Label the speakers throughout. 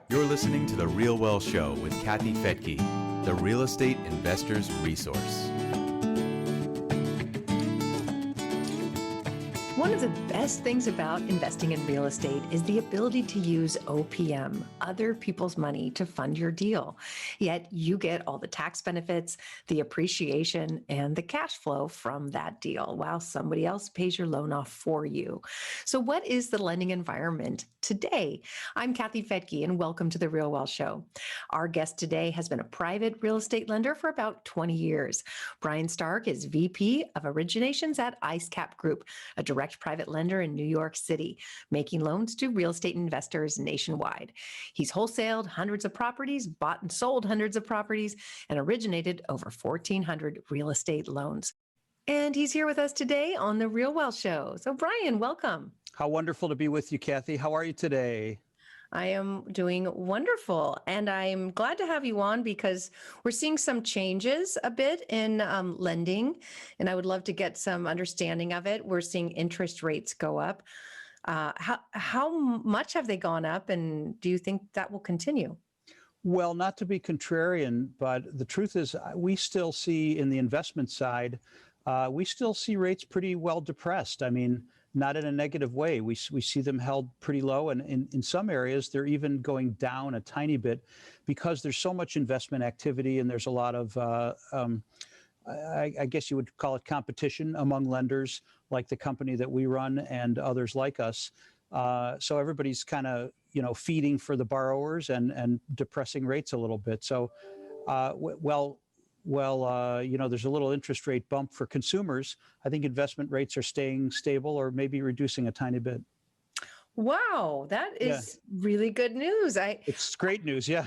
Speaker 1: You're listening to The RealWealth Show with Kathy Fettke, the real estate investor's resource.
Speaker 2: One of the best things about investing in real estate is the ability to use OPM, other people's money, to fund your deal. Yet you get all the tax benefits, the appreciation, and the cash flow from that deal while somebody else pays your loan off for you. So what is the lending environment today? I'm Kathy Fettke, and welcome to The RealWealth Show. Our guest today has been a private real estate lender for about 20 years. Brian Stark is VP of Originations at Icecap Group, a direct private lender in New York City, making loans to real estate investors nationwide. He's wholesaled hundreds of properties, bought and sold hundreds of properties, and originated over 1,400 real estate loans. And he's here with us today on The RealWealth Show. So Brian, welcome.
Speaker 3: How wonderful to be with you, Kathy. How are you today?
Speaker 2: I am doing wonderful, and I'm glad to have you on because we're seeing some changes a bit in lending, and I would love to get some understanding of it. We're seeing interest rates go up. How much have they gone up, and do you think that will continue?
Speaker 3: Well, not to be contrarian, but the truth is we still see in the investment side, we still see rates pretty well depressed. I mean, not in a negative way. We see them held pretty low, and in some areas, they're even going down a tiny bit because there's so much investment activity and there's a lot of, I guess you would call it competition among lenders like the company that we run and others like us. So everybody's kind of, feeding for the borrowers and depressing rates a little bit. So, there's a little interest rate bump for consumers. I think investment rates are staying stable or maybe reducing a tiny bit.
Speaker 2: Wow, that is really good news.
Speaker 3: It's great news, yeah.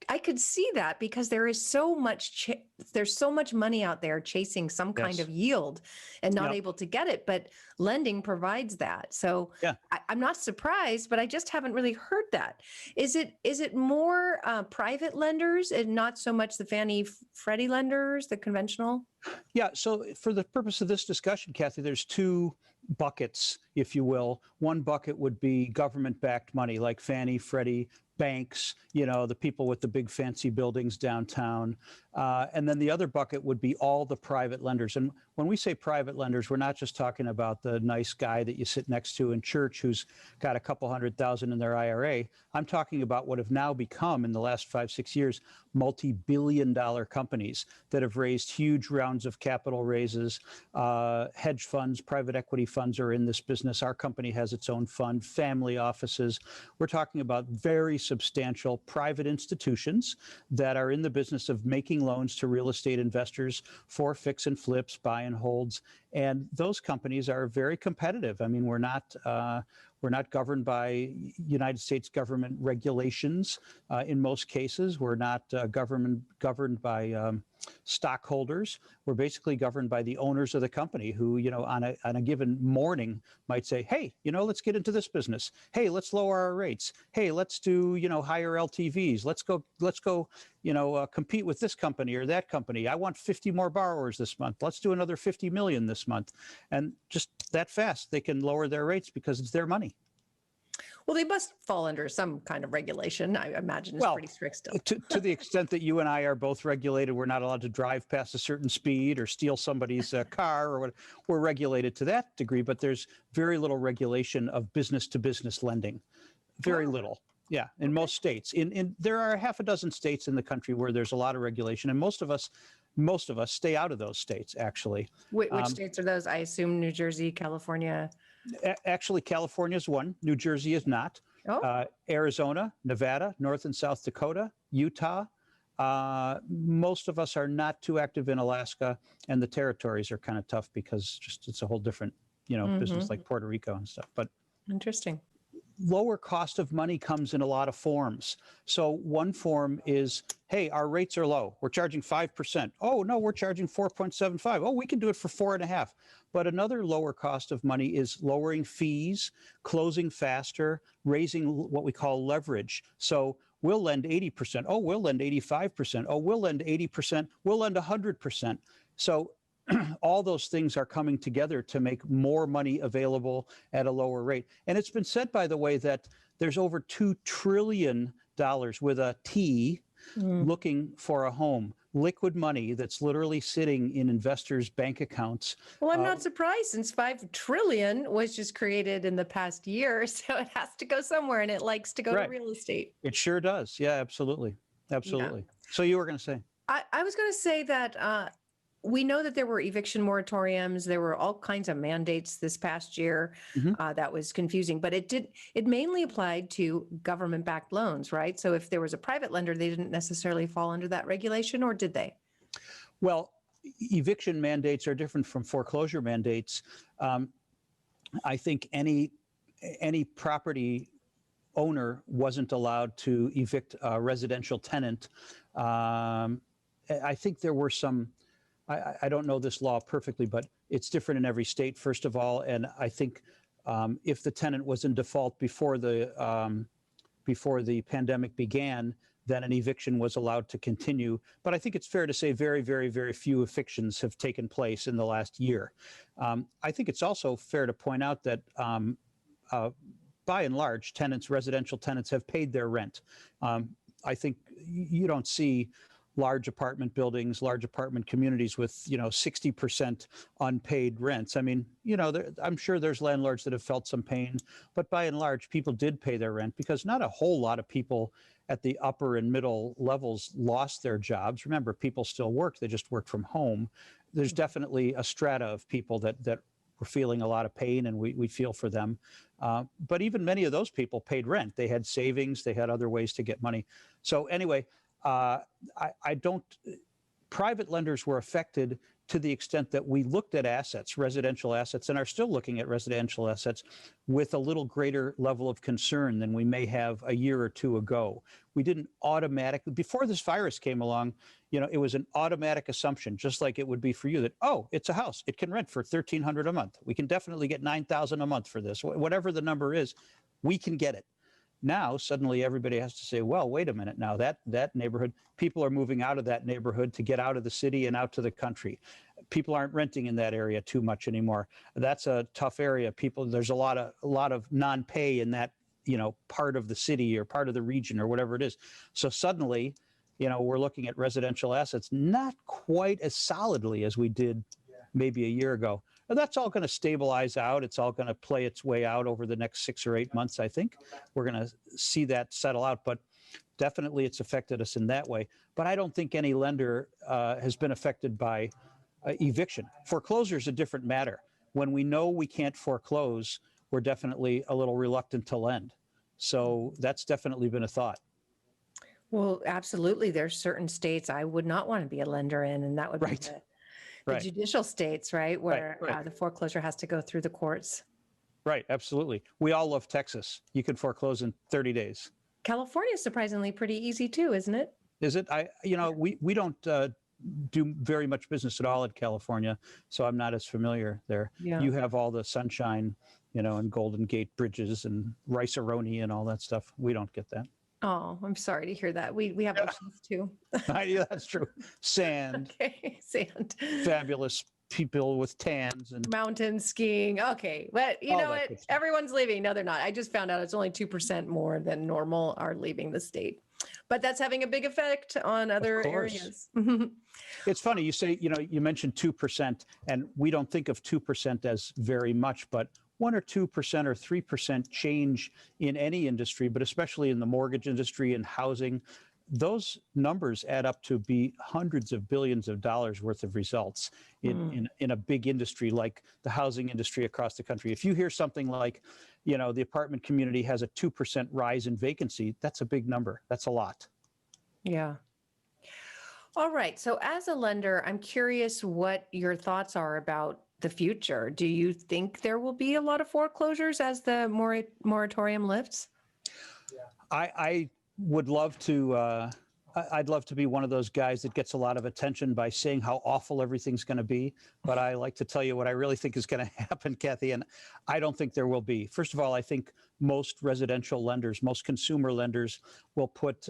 Speaker 2: I could see that because there is so much there's so much money out there chasing some kind of yield and not able to get it, but lending provides that. So I'm not surprised, but I just haven't really heard that. Is it more private lenders and not so much the Fannie Freddie lenders, the conventional?
Speaker 3: Yeah, so for the purpose of this discussion, Kathy, there's two buckets, if you will. One bucket would be government-backed money like Fannie, Freddie, banks, the people with the big fancy buildings downtown. And then the other bucket would be all the private lenders. And when we say private lenders, we're not just talking about the nice guy that you sit next to in church who's got a couple $100,000 in their IRA. I'm talking about what have now become, in the last 5-6 years, multi-billion-dollar companies that have raised huge rounds of capital raises. Hedge funds, private equity funds are in this business. Our company has its own fund, family offices. We're talking about very substantial private institutions that are in the business of making loans to real estate investors for fix and flips, buy and holds. And those companies are very competitive. I mean, we're not governed by United States government regulations in most cases. We're not governed by stockholders. We're basically governed by the owners of the company who, on a given morning might say, hey, let's get into this business. Hey, let's lower our rates. Hey, let's do, higher LTVs. Let's go, compete with this company or that company. I want 50 more borrowers this month. Let's do another 50 million this month. And just that fast, they can lower their rates because it's their money.
Speaker 2: Well, they must fall under some kind of regulation. I imagine it's pretty strict still.
Speaker 3: To the extent that you and I are both regulated, we're not allowed to drive past a certain speed or steal somebody's car or what. We're regulated to that degree, but there's very little regulation of business-to-business lending. Very little. Yeah, in most states. There are half a dozen states in the country where there's a lot of regulation, and most of us stay out of those states, actually.
Speaker 2: Which states are those? I assume New Jersey, California.
Speaker 3: Actually, California is one. New Jersey is not. Arizona, Nevada, North and South Dakota, Utah. Most of us are not too active in Alaska, and the territories are kind of tough because it's a whole different, business like Puerto Rico and stuff. But
Speaker 2: interesting.
Speaker 3: Lower cost of money comes in a lot of forms. So one form is, hey, our rates are low. We're charging 5%. Oh, no, we're charging 4.75. Oh, we can do it for 4.5. But another lower cost of money is lowering fees, closing faster, raising what we call leverage. So we'll lend 80%. Oh, we'll lend 85%. Oh, we'll lend 80%. We'll lend 100%. So all those things are coming together to make more money available at a lower rate. And it's been said, by the way, that there's over $2 trillion with a T looking for a home. Liquid money that's literally sitting in investors' bank accounts.
Speaker 2: Well, I'm not surprised since 5 trillion was just created in the past year. So it has to go somewhere, and it likes to go to real estate.
Speaker 3: It sure does. Yeah, absolutely. Absolutely. Yeah. So you were going to say?
Speaker 2: I was going to say that we know that there were eviction moratoriums. There were all kinds of mandates this past year. That was confusing, but it mainly applied to government-backed loans, right? So if there was a private lender, they didn't necessarily fall under that regulation, or did they?
Speaker 3: Well, eviction mandates are different from foreclosure mandates. I think any property owner wasn't allowed to evict a residential tenant. I think there were some, I don't know this law perfectly, but it's different in every state, first of all. And I think if the tenant was in default before the pandemic began, then an eviction was allowed to continue. But I think it's fair to say very, very, very few evictions have taken place in the last year. I think it's also fair to point out that by and large, residential tenants have paid their rent. I think you don't see large apartment buildings, large apartment communities with, 60% unpaid rents. I mean, I'm sure there's landlords that have felt some pain, but by and large, people did pay their rent because not a whole lot of people at the upper and middle levels lost their jobs. Remember, people still work, they just work from home. There's definitely a strata of people that were feeling a lot of pain, and we feel for them. But even many of those people paid rent. They had savings, they had other ways to get money. So anyway, private lenders were affected to the extent that we looked at assets, residential assets, and are still looking at residential assets with a little greater level of concern than we may have a year or two ago. We didn't automatically, before this virus came along, it was an automatic assumption, just like it would be for you, that, oh, it's a house. It can rent for $1,300 a month. We can definitely get $9,000 a month for this. Whatever the number is, we can get it. Now, suddenly everybody has to say, well, wait a minute now, that neighborhood, people are moving out of that neighborhood to get out of the city and out to the country. People aren't renting in that area too much anymore. That's a tough area. There's a lot of non-pay in that, part of the city or part of the region or whatever it is. So suddenly, we're looking at residential assets not quite as solidly as we did maybe a year ago. That's all going to stabilize out. It's all going to play its way out over the next 6 or 8 months, I think. We're going to see that settle out, but definitely it's affected us in that way. But I don't think any lender has been affected by eviction. Foreclosure is a different matter. When we know we can't foreclose, we're definitely a little reluctant to lend. So that's definitely been a thought.
Speaker 2: Well, absolutely. There's certain states I would not want to be a lender in, and that would be the judicial states, right, where the foreclosure has to go through the courts.
Speaker 3: Right, absolutely. We all love Texas. You can foreclose in 30 days.
Speaker 2: California is surprisingly pretty easy too, isn't it?
Speaker 3: Is it? We don't do very much business at all in California, so I'm not as familiar there. Yeah. You have all the sunshine, and Golden Gate bridges and rice-a-roni and all that stuff. We don't get that.
Speaker 2: Oh, I'm sorry to hear that. We have oceans too.
Speaker 3: Yeah, that's true. Sand.
Speaker 2: Okay, sand.
Speaker 3: Fabulous people with tans and
Speaker 2: mountain skiing. Okay, but you know what? Everyone's leaving. No, they're not. I just found out it's only 2% more than normal are leaving the state. But that's having a big effect on other areas.
Speaker 3: It's funny you say, you mentioned 2%, and we don't think of 2% as very much, but 1 or 2% or 3% change in any industry, but especially in the mortgage industry and housing, those numbers add up to be hundreds of billions of dollars worth of results in a big industry like the housing industry across the country. If you hear something like, the apartment community has a 2% rise in vacancy, that's a big number. That's a lot.
Speaker 2: Yeah. All right. So as a lender, I'm curious what your thoughts are about the future. Do you think there will be a lot of foreclosures as the moratorium lifts?
Speaker 3: I would love to I'd love to be one of those guys that gets a lot of attention by saying how awful everything's going to be. But I like to tell you what I really think is going to happen, Kathy. And I don't think there will be. First of all, I think most residential lenders, most consumer lenders will put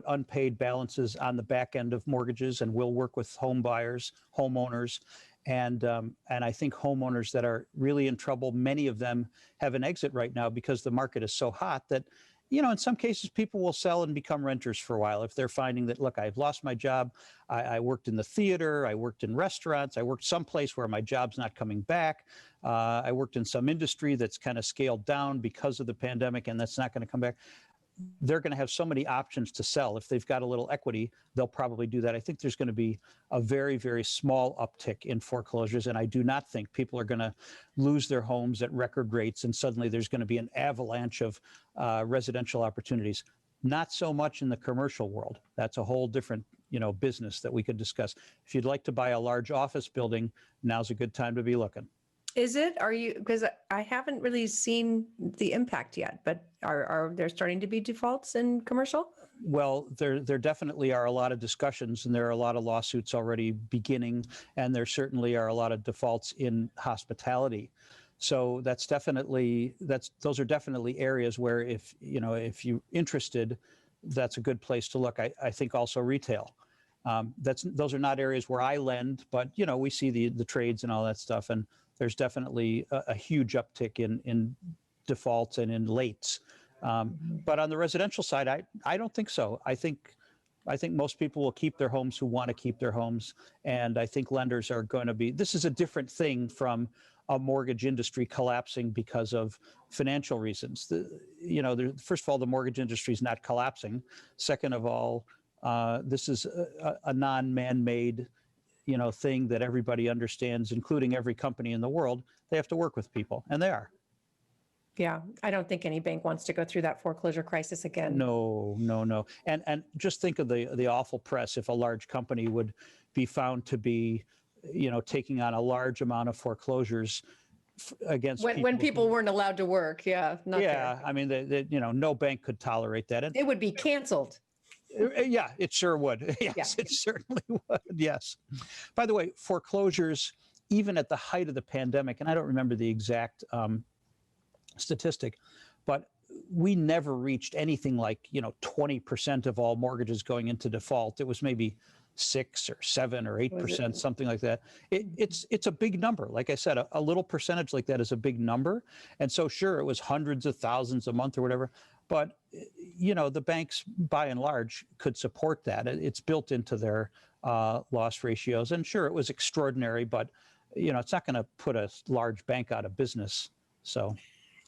Speaker 3: unpaid balances on the back end of mortgages and will work with home buyers, homeowners. And I think homeowners that are really in trouble, many of them have an exit right now because the market is so hot that, in some cases, people will sell and become renters for a while if they're finding that, look, I've lost my job. I worked in the theater. I worked in restaurants. I worked someplace where my job's not coming back. I worked in some industry that's kind of scaled down because of the pandemic, and that's not going to come back. They're going to have so many options to sell. If they've got a little equity, they'll probably do that. I think there's going to be a very, very small uptick in foreclosures, and I do not think people are going to lose their homes at record rates, and suddenly there's going to be an avalanche of residential opportunities. Not so much in the commercial world. That's a whole different, business that we could discuss. If you'd like to buy a large office building, now's a good time to be looking.
Speaker 2: Is it? Because I haven't really seen the impact yet, but are there starting to be defaults in commercial?
Speaker 3: Well, there definitely are a lot of discussions, and there are a lot of lawsuits already beginning, and there certainly are a lot of defaults in hospitality. So those are definitely areas where if you're interested, that's a good place to look. I think also retail. Those are not areas where I lend, but we see the trades and all that stuff, and there's definitely a huge uptick in defaults and in lates. But on the residential side, I don't think so. I think most people will keep their homes who want to keep their homes. And I think lenders are going to be, this is a different thing from a mortgage industry collapsing because of financial reasons. First of all, the mortgage industry is not collapsing. Second of all, this is a non-man-made thing that everybody understands, including every company in the world. They have to work with people, and they are.
Speaker 2: Yeah, I don't think any bank wants to go through that foreclosure crisis again.
Speaker 3: No. And just think of the awful press if a large company would be found to be, taking on a large amount of foreclosures against
Speaker 2: when people weren't allowed to work. Yeah.
Speaker 3: Fair. I mean, no bank could tolerate that.
Speaker 2: It would be canceled.
Speaker 3: Yeah, it sure would. Yes, yeah. It certainly would. Yes. By the way, foreclosures, even at the height of the pandemic, and I don't remember the exact statistic, but we never reached anything like 20% of all mortgages going into default. It was maybe 6 or 7 or 8%, something like that. It's a big number. Like I said, a little percentage like that is a big number. And so sure, it was hundreds of thousands a month or whatever. But, the banks, by and large, could support that. It's built into their loss ratios. And sure, it was extraordinary, but, it's not going to put a large bank out of business. So.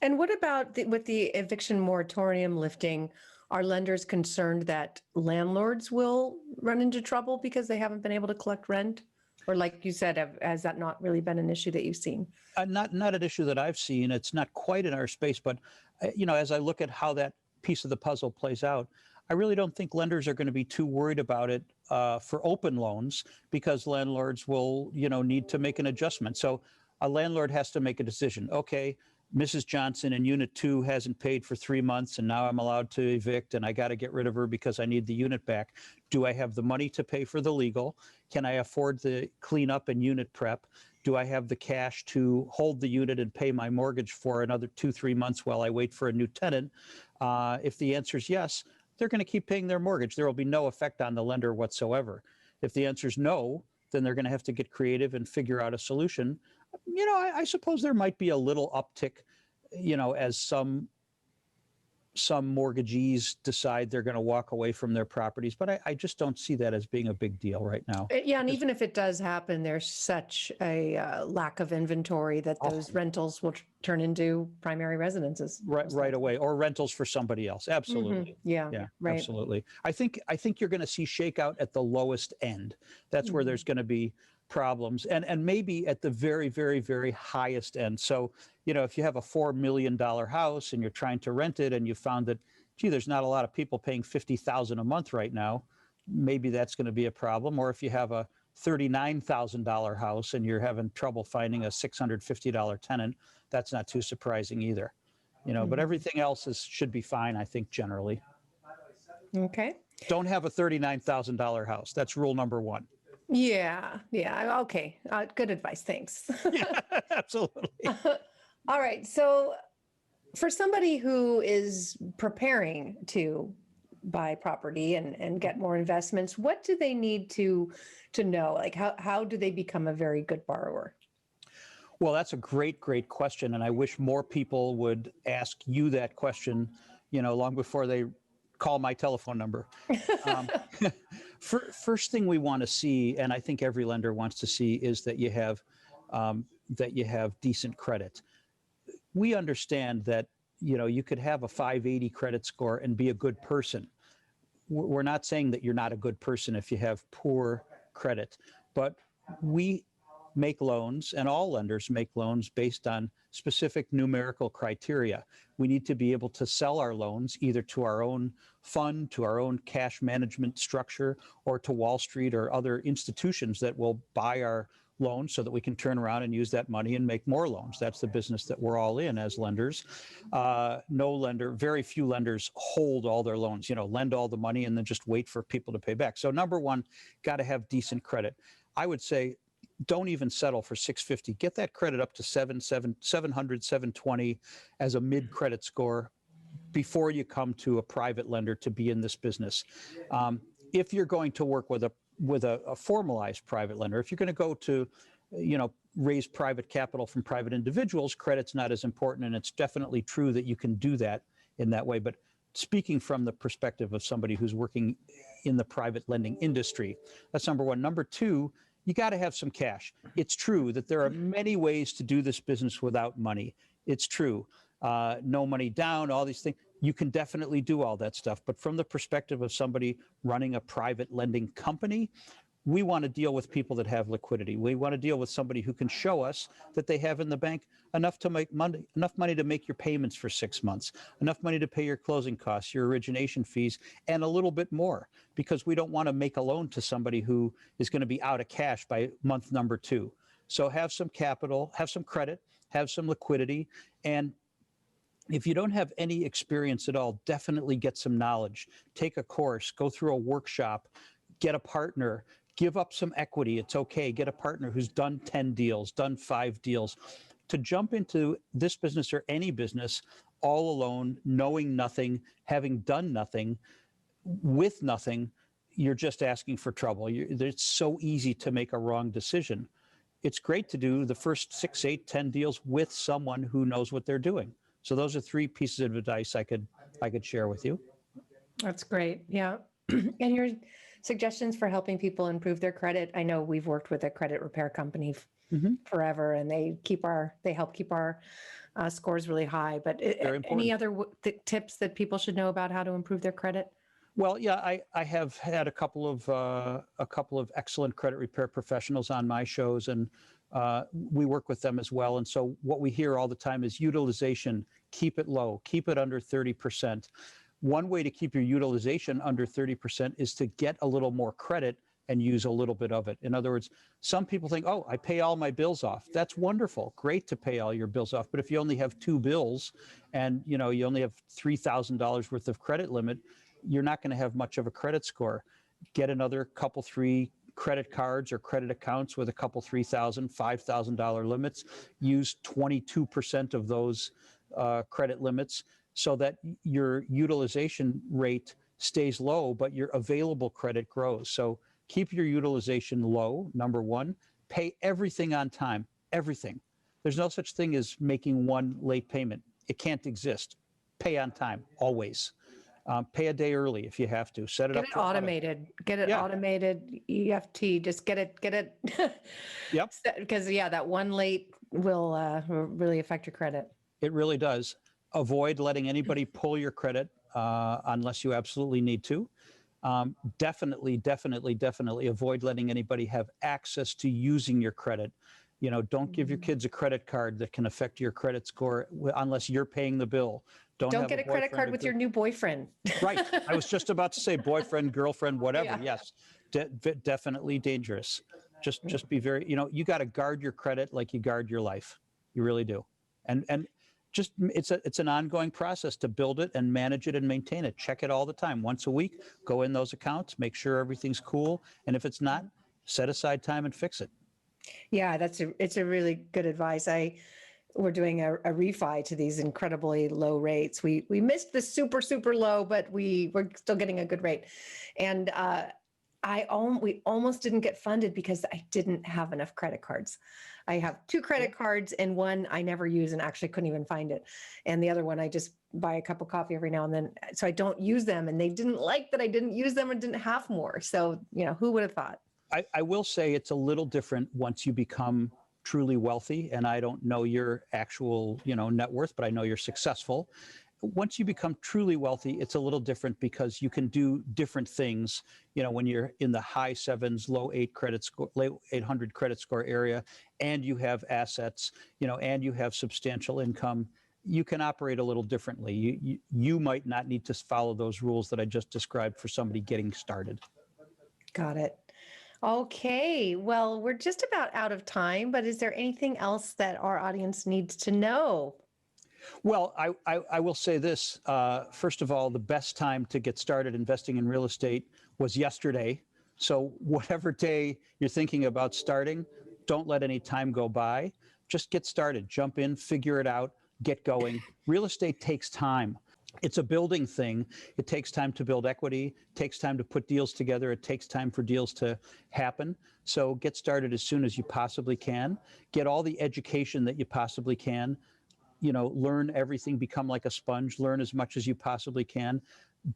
Speaker 2: And what about with the eviction moratorium lifting? Are lenders concerned that landlords will run into trouble because they haven't been able to collect rent? Or like you said, has that not really been an issue that you've seen?
Speaker 3: Not an issue that I've seen. It's not quite in our space, but as I look at how that piece of the puzzle plays out, I really don't think lenders are going to be too worried about it for open loans, because landlords will, need to make an adjustment. So a landlord has to make a decision. Okay, Mrs. Johnson in Unit 2 hasn't paid for 3 months, and now I'm allowed to evict, and I got to get rid of her because I need the unit back. Do I have the money to pay for the legal? Can I afford the cleanup and unit prep? Do I have the cash to hold the unit and pay my mortgage for another 2-3 months while I wait for a new tenant? If the answer is yes, they're going to keep paying their mortgage. There will be no effect on the lender whatsoever. If the answer is no, then they're going to have to get creative and figure out a solution. I suppose there might be a little uptick, as some mortgagees decide they're going to walk away from their properties, but I just don't see that as being a big deal right now.
Speaker 2: Yeah, and even if it does happen, there's such a lack of inventory that those rentals will turn into primary residences.
Speaker 3: Right away, or rentals for somebody else. Absolutely.
Speaker 2: Mm-hmm. Yeah, right.
Speaker 3: Absolutely. I think you're going to see shakeout at the lowest end. That's where there's going to be problems, and maybe at the very, very, very highest end. So, if you have a $4 million house and you're trying to rent it, and you found that, gee, there's not a lot of people paying $50,000 a month right now, maybe that's going to be a problem. Or if you have a $39,000 house and you're having trouble finding a $650 tenant, that's not too surprising either. But everything else should be fine, I think, generally.
Speaker 2: Okay.
Speaker 3: Don't have a $39,000 house. That's rule number one.
Speaker 2: Yeah. Yeah. Okay. Good advice. Thanks.
Speaker 3: Yeah, absolutely.
Speaker 2: All right. So for somebody who is preparing to buy property and get more investments, what do they need to know? Like how do they become a very good borrower?
Speaker 3: Well, that's a great question. And I wish more people would ask you that question, long before they call my telephone number. First thing we want to see, and I think every lender wants to see, is that you have decent credit. We understand that, you could have a 580 credit score and be a good person. We're not saying that you're not a good person if you have poor credit, but we make loans, and all lenders make loans based on specific numerical criteria. We need to be able to sell our loans either to our own fund, to our own cash management structure, or to Wall Street or other institutions that will buy our loans so that we can turn around and use that money and make more loans. That's the business that we're all in as lenders. Very few lenders hold all their loans, lend all the money and then just wait for people to pay back. So number one, got to have decent credit. I would say don't even settle for 650. Get that credit up to 700, 720 as a mid credit score before you come to a private lender to be in this business. If you're going to work with a formalized private lender, if you're going to go to, raise private capital from private individuals, credit's not as important. And it's definitely true that you can do that in that way. But speaking from the perspective of somebody who's working in the private lending industry, that's number one. Number two, you got to have some cash. It's true that there are many ways to do this business without money. It's true. No money down, all these things. You can definitely do all that stuff. But from the perspective of somebody running a private lending company, we want to deal with people that have liquidity. We want to deal with somebody who can show us that they have in the bank enough money to make your payments for 6 months, enough money to pay your closing costs, your origination fees, and a little bit more, because we don't want to make a loan to somebody who is going to be out of cash by month number 2. So have some capital, have some credit, have some liquidity, and if you don't have any experience at all, definitely get some knowledge. Take a course, go through a workshop, get a partner, give up some equity. It's okay. Get a partner who's done 10 deals, done 5 deals. To jump into this business or any business all alone, knowing nothing, having done nothing, with nothing, you're just asking for trouble. It's so easy to make a wrong decision. It's great to do the first 6, 8, 10 deals with someone who knows what they're doing. So those are 3 pieces of advice I could share with you.
Speaker 2: That's great. Yeah. And your suggestions for helping people improve their credit? I know we've worked with a credit repair company forever, and they help keep our scores really high. But any other tips that people should know about how to improve their credit?
Speaker 3: Well, yeah, I have had a couple of excellent credit repair professionals on my shows, and we work with them as well. And so what we hear all the time is utilization, keep it low, keep it under 30%. One way to keep your utilization under 30% is to get a little more credit and use a little bit of it. In other words, some people think, oh, I pay all my bills off. That's wonderful. Great to pay all your bills off. But if you only have 2 bills and you only have $3,000 worth of credit limit, you're not going to have much of a credit score. Get another couple, 3 credit cards or credit accounts with a couple $3,000, $5,000 limits. Use 22% of those credit limits so that your utilization rate stays low, but your available credit grows. So keep your utilization low, number one. Pay everything on time, everything. There's no such thing as making one late payment. It can't exist. Pay on time, always. Pay a day early if you have to. Set it up.
Speaker 2: Get it automated. Get it automated. EFT. Just get it.
Speaker 3: Yep.
Speaker 2: Because that one late will really affect your credit.
Speaker 3: It really does. Avoid letting anybody pull your credit unless you absolutely need to. Definitely avoid letting anybody have access to using your credit. Don't give your kids a credit card that can affect your credit score unless you're paying the bill. Don't get
Speaker 2: a credit card with your new boyfriend.
Speaker 3: Right. I was just about to say boyfriend, girlfriend, whatever. Yeah. Yes. Definitely dangerous. Just be very, you got to guard your credit like you guard your life. You really do. And just it's an ongoing process to build it and manage it and maintain it. Check it all the time. Once a week, go in those accounts, make sure everything's cool. And if it's not, set aside time and fix it.
Speaker 2: Yeah, it's a really good advice. We're doing a refi to these incredibly low rates. We missed the super low, but we're still getting a good rate. And we almost didn't get funded because I didn't have enough credit cards. I have 2 credit cards, and one I never use and actually couldn't even find it. And the other one, I just buy a cup of coffee every now and then. So I don't use them, and they didn't like that I didn't use them and didn't have more. So, who would have thought?
Speaker 3: I will say it's a little different once you become truly wealthy. And I don't know your actual, net worth, but I know you're successful. Once you become truly wealthy, it's a little different because you can do different things. When you're in the high 7s, low 800 credit score area, and you have assets, and you have substantial income, you can operate a little differently. You might not need to follow those rules that I just described for somebody getting started.
Speaker 2: Got it. Okay. Well, we're just about out of time, but is there anything else that our audience needs to know?
Speaker 3: Well, I will say this. First of all, the best time to get started investing in real estate was yesterday. So whatever day you're thinking about starting, don't let any time go by. Just get started. Jump in, figure it out, get going. Real estate takes time. It's a building thing. It takes time to build equity, it takes time to put deals together, it takes time for deals to happen. So get started as soon as you possibly can. Get all the education that you possibly can. Learn everything, become like a sponge, learn as much as you possibly can.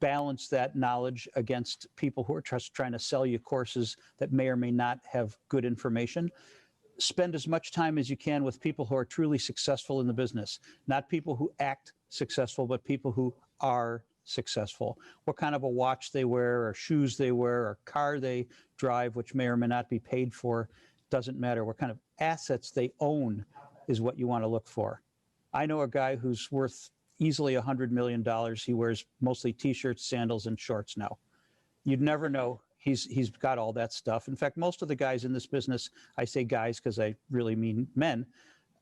Speaker 3: Balance that knowledge against people who are just trying to sell you courses that may or may not have good information. Spend as much time as you can with people who are truly successful in the business, not people who act successful, but people who are successful. What kind of a watch they wear, or shoes they wear, or car they drive, which may or may not be paid for, doesn't matter. What kind of assets they own is what you want to look for. I know a guy who's worth easily $100 million. He wears mostly T-shirts, sandals, and shorts now. You'd never know. He's got all that stuff. In fact, most of the guys in this business, I say guys because I really mean men,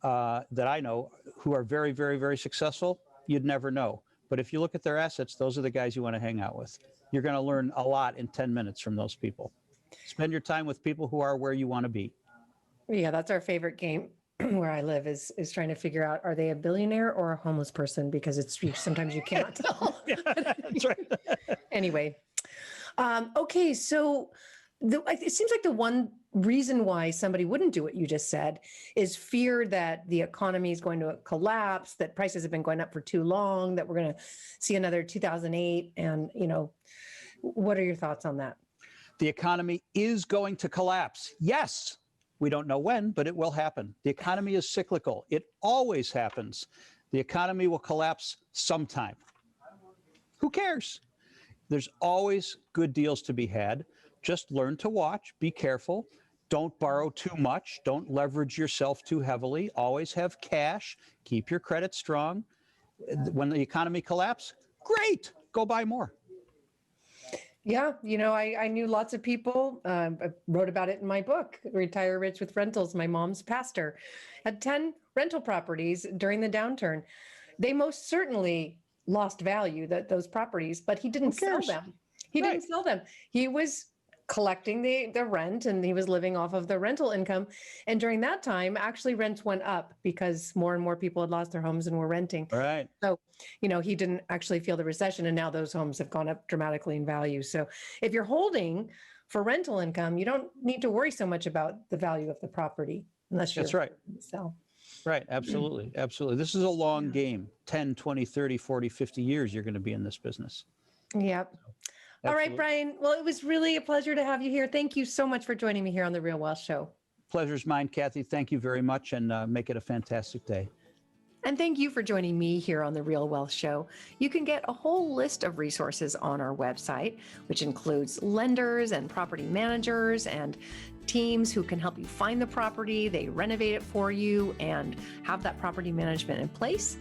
Speaker 3: that I know who are very, very, very successful, you'd never know. But if you look at their assets, those are the guys you want to hang out with. You're going to learn a lot in 10 minutes from those people. Spend your time with people who are where you want to be.
Speaker 2: Yeah, that's our favorite game where I live is trying to figure out, are they a billionaire or a homeless person? Because sometimes you cannot tell.
Speaker 3: Yeah, that's right.
Speaker 2: Anyway. Okay, so it seems like the one reason why somebody wouldn't do what you just said is fear that the economy is going to collapse, that prices have been going up for too long, that we're going to see another 2008. And, what are your thoughts on that?
Speaker 3: The economy is going to collapse. Yes. We don't know when, but it will happen. The economy is cyclical. It always happens. The economy will collapse sometime. Who cares? There's always good deals to be had. Just learn to watch. Be careful. Don't borrow too much. Don't leverage yourself too heavily. Always have cash. Keep your credit strong. When the economy collapses, great. Go buy more.
Speaker 2: Yeah, I knew lots of people. I wrote about it in my book, Retire Rich with Rentals. My mom's pastor had 10 rental properties during the downturn. They most certainly lost value, those properties, but he didn't sell them. He didn't sell them. He was collecting the rent, and he was living off of the rental income. And during that time, actually rents went up because more and more people had lost their homes and were renting.
Speaker 3: Right.
Speaker 2: So, he didn't actually feel the recession, and now those homes have gone up dramatically in value. So if you're holding for rental income, you don't need to worry so much about the value of the property unless you're
Speaker 3: That's right.
Speaker 2: Sell.
Speaker 3: Right. Absolutely. Absolutely. This is a long game, 10, 20, 30, 40, 50 years you're going to be in this business.
Speaker 2: Yep. All right, Brian. Well, it was really a pleasure to have you here. Thank you so much for joining me here on the Real Wealth Show.
Speaker 3: Pleasure's mine, Kathy. Thank you very much, and make it a fantastic day.
Speaker 2: And thank you for joining me here on the Real Wealth Show. You can get a whole list of resources on our website, which includes lenders and property managers and teams who can help you find the property, they renovate it for you and have that property management in place,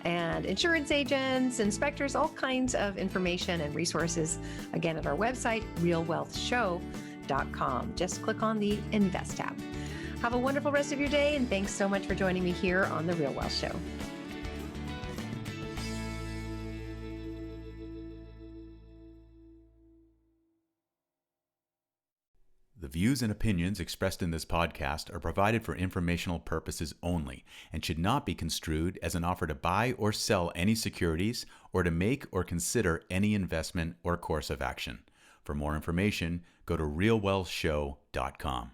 Speaker 2: and insurance agents, inspectors, all kinds of information and resources, again, at our website, realwealthshow.com. Just click on the Invest tab. Have a wonderful rest of your day, and thanks so much for joining me here on The Real Wealth Show.
Speaker 1: views and opinions expressed in this podcast are provided for informational purposes only and should not be construed as an offer to buy or sell any securities or to make or consider any investment or course of action. For more information, go to realwealthshow.com.